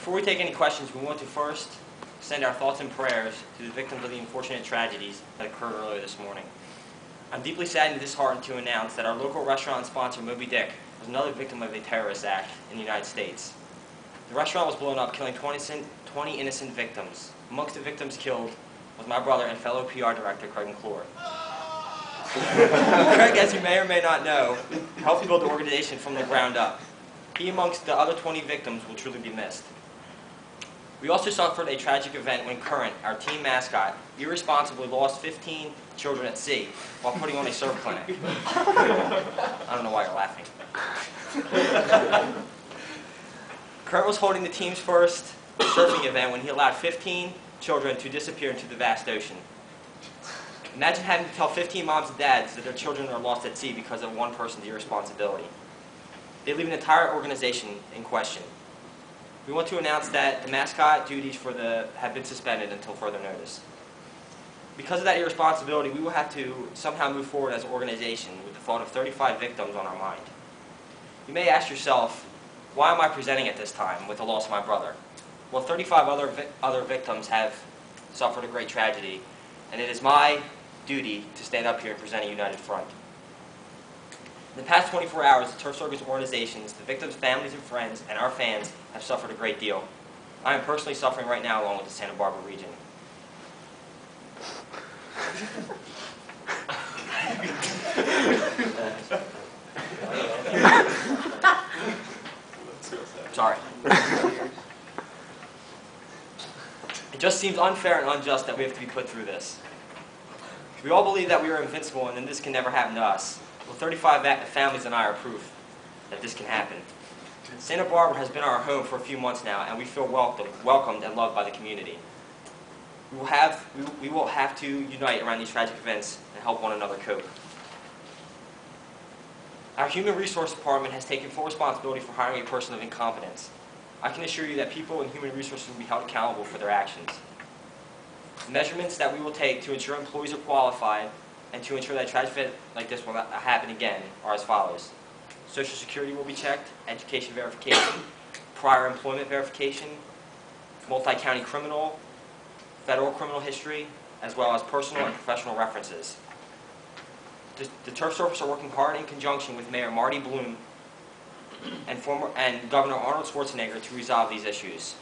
Before we take any questions, we want to first send our thoughts and prayers to the victims of the unfortunate tragedies that occurred earlier this morning. I'm deeply saddened and disheartened to announce that our local restaurant sponsor, Moby Dick, was another victim of a terrorist act in the United States. The restaurant was blown up, killing 20 innocent victims. Amongst the victims killed was my brother and fellow PR director, Craig McClure. Craig, as you may or may not know, helped build the organization from the ground up. He, amongst the other 20 victims, will truly be missed. We also suffered a tragic event when Current, our team mascot, irresponsibly lost 15 children at sea while putting on a surf clinic. I don't know why you're laughing. Current was holding the team's first surfing event when he allowed 15 children to disappear into the vast ocean. Imagine having to tell 15 moms and dads that their children are lost at sea because of one person's irresponsibility. They leave an entire organization in question. We want to announce that the mascot duties have been suspended until further notice. Because of that irresponsibility, we will have to somehow move forward as an organization with the thought of 35 victims on our mind. You may ask yourself, why am I presenting at this time with the loss of my brother? Well, 35 other victims have suffered a great tragedy, and it is my duty to stand up here and present a united front. In the past 24 hours, the turf circus organizations, the victims' families and friends, and our fans have suffered a great deal. I am personally suffering right now along with the Santa Barbara region. Sorry. It just seems unfair and unjust that we have to be put through this. We all believe that we are invincible and that this can never happen to us. Well, 35 families and I are proof that this can happen. Santa Barbara has been our home for a few months now, and we feel welcomed and loved by the community. We will have to unite around these tragic events and help one another cope. Our Human Resource Department has taken full responsibility for hiring a person of incompetence. I can assure you that people in Human Resources will be held accountable for their actions. The measurements that we will take to ensure employees are qualified and to ensure that a tragic event like this will not happen again are as follows. Social Security will be checked, education verification, prior employment verification, multi-county criminal, federal criminal history, as well as personal and professional references. The turf surfers are working hard in conjunction with Mayor Marty Bloom and Governor Arnold Schwarzenegger to resolve these issues.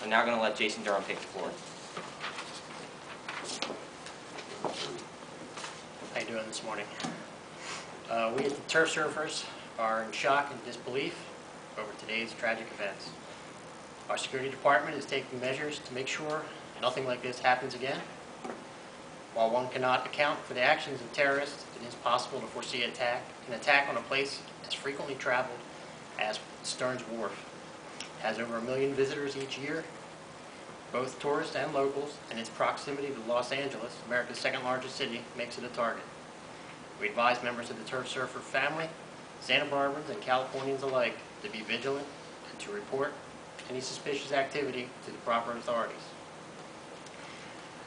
I'm now going to let Jason Durham take the floor. How you doing this morning? We as the turf surfers are in shock and disbelief over today's tragic events. Our security department is taking measures to make sure nothing like this happens again. While one cannot account for the actions of terrorists, it is possible to foresee an attack on a place as frequently traveled as Stearns Wharf. It has over 1 million visitors each year, both tourists and locals, and its proximity to Los Angeles, America's second largest city, makes it a target. We advise members of the turf surfer family, Santa Barbans and Californians alike, to be vigilant and to report any suspicious activity to the proper authorities.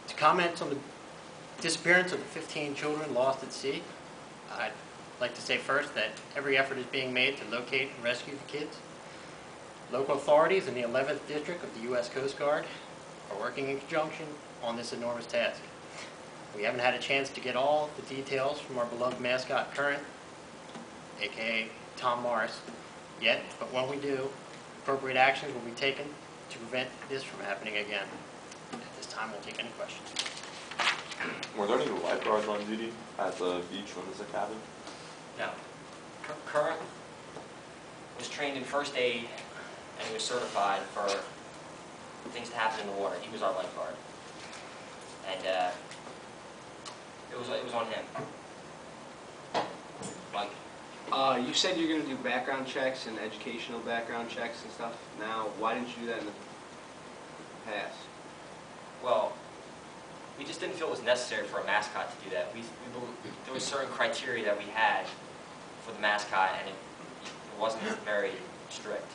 To comment on the disappearance of the 15 children lost at sea, I'd like to say first that every effort is being made to locate and rescue the kids. Local authorities in the 11th District of the U.S. Coast Guard are working in conjunction on this enormous task. We haven't had a chance to get all the details from our beloved mascot Current, aka Tom Morris, yet, but when we do, appropriate actions will be taken to prevent this from happening again. At this time, we'll take any questions. Were there any lifeguards on duty at the beach when this happened? No. Current was trained in first aid and he was certified for things to happen in the water. He was our lifeguard. And it was on him. Mike? You said you're going to do background checks and educational background checks and stuff. Now, why didn't you do that in the past? Well, we just didn't feel it was necessary for a mascot to do that. There was certain criteria that we had for the mascot, and it wasn't very strict.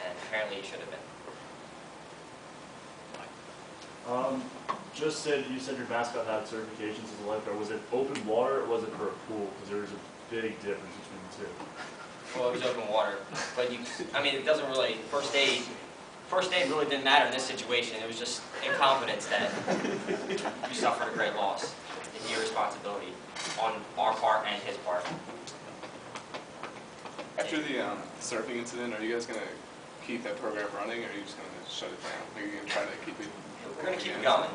And apparently it should have been. You said your mascot had certifications as a lifeguard. Was it open water or was it for a pool? Because there was a big difference between the two. Well, it was open water, but it doesn't really, first aid, First aid really didn't matter in this situation. It was just incompetence that we suffered a great loss and irresponsibility on our part and his part. After the surfing incident, are you guys going to keep that program running, or are you just going to shut it down? Are you going to try to keep it? We're going to keep it going.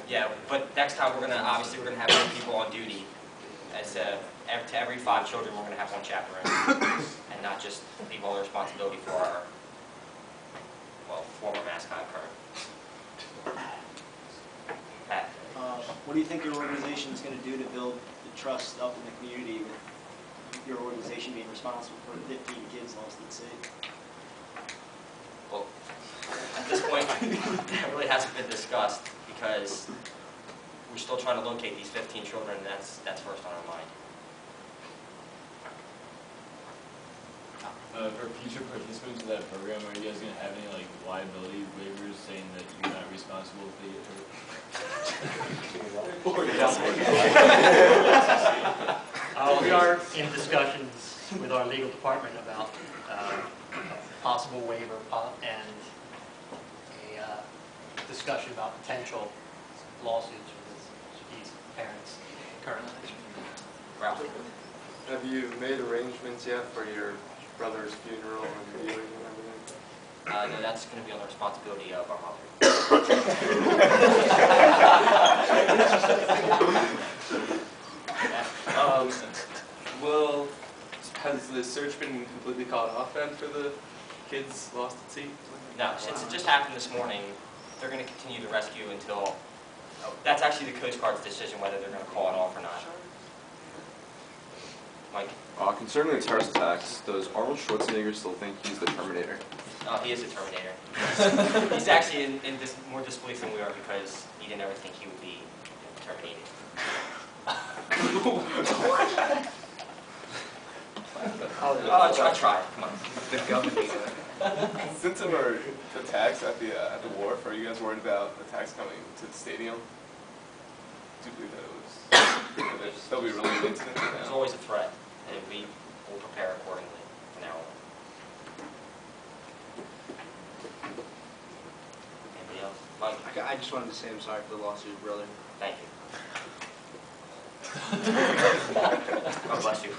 Yeah, but next time we're going to have more people on duty. As to every 5 children, we're going to have one chaperone, and not just leave all the responsibility for our former mascot, Kurt. Pat. What do you think your organization is going to do to buid the trust up in the community with your organization being responsible for 15 kids lost at sea? Well, at this point, that really hasn't been discussed because we're still trying to locate these 15 children, and that's first on our mind. For future participants in that program, are you guys going to have any like liability waivers saying that you're not responsible if they get hurt? We are in discussions with our legal department about a possible waiver and a discussion about potential lawsuits with these parents currently. Ralph. Have you made arrangements yet for your brother's funeral and viewing and everything? No, that's going to be on the responsibility of our mother. Has the search been completely called off then for the kids lost at sea? No, since it just happened this morning, they're going to continue the rescue until, that's actually the Coast Guard's decision whether they're going to call it off or not. Mike? Concerning the terrorist attacks, does Arnold Schwarzenegger still think he's the Terminator? He is a Terminator. He's actually in more disbelief than we are because he didn't ever think he would be terminated. Try. Come on. The government. Since there were attacks at the wharf, are you guys worried about attacks coming to the stadium? Do you believe that there'll be related incidents? There's always a threat, and we will prepare accordingly from now on. Anybody else? Mike? I just wanted to say I'm sorry for the lawsuit, brother. Thank you. God bless you.